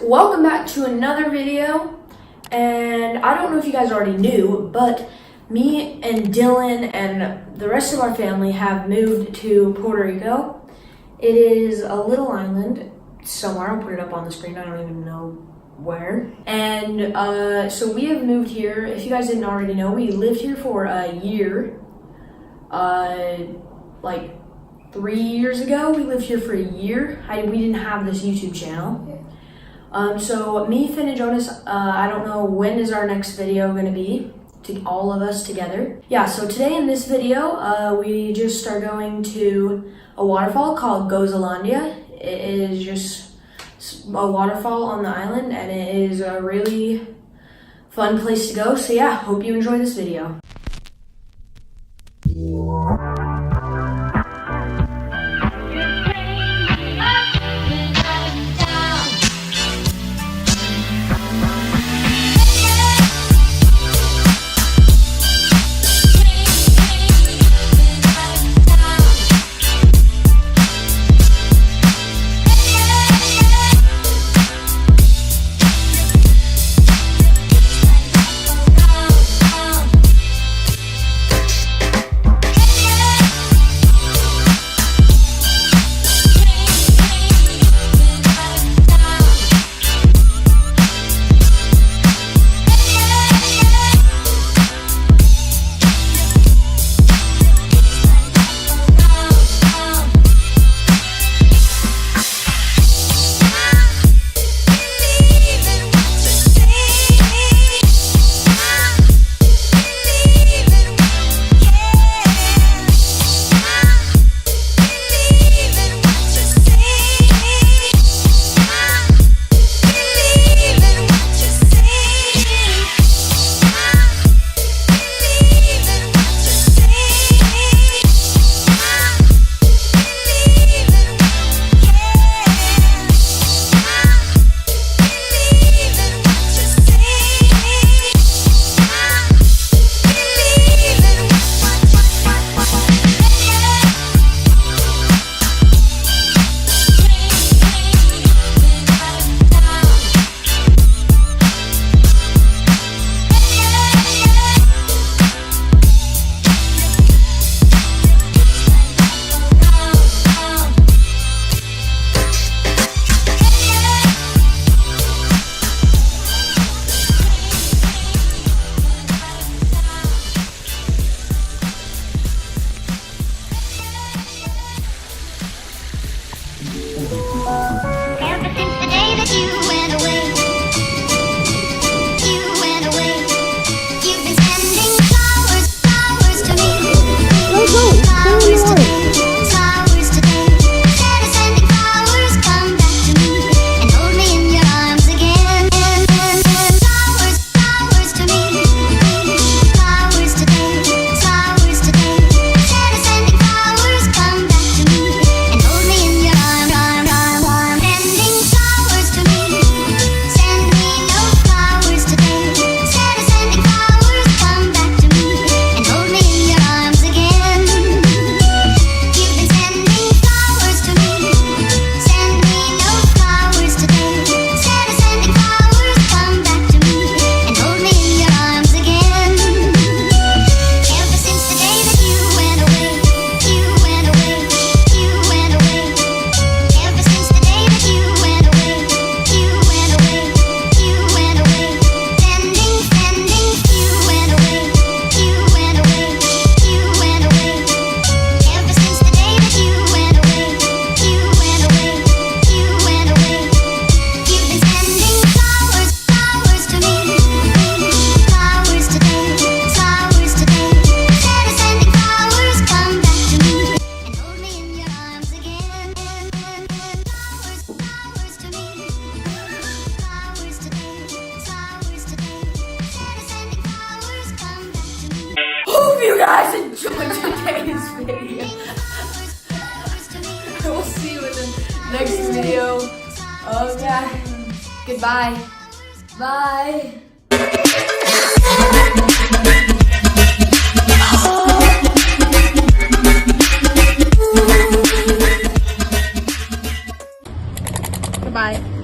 welcome back to another video. And I don't know if you guys already knew, but me and Dylan and the rest of our family have moved to Puerto Rico. It is a little island somewhere. I'll put it up on the screen. I don't even know where. And so we have moved here. If you guys didn't already know, we lived here for a year. Like 3 years ago, we lived here for a year. We didn't have this YouTube channel. So me, Finn, and Jonas, I don't know when is our next video gonna be, to all of us together. Yeah, so today in this video, we just are going to a waterfall called Gozalandia. It is just a waterfall on the island, and it is a really fun place to go. So yeah, hope you enjoy this video. Hope you guys enjoyed today's video. We'll see you in the next video. Oh yeah. Goodbye. Bye. Goodbye.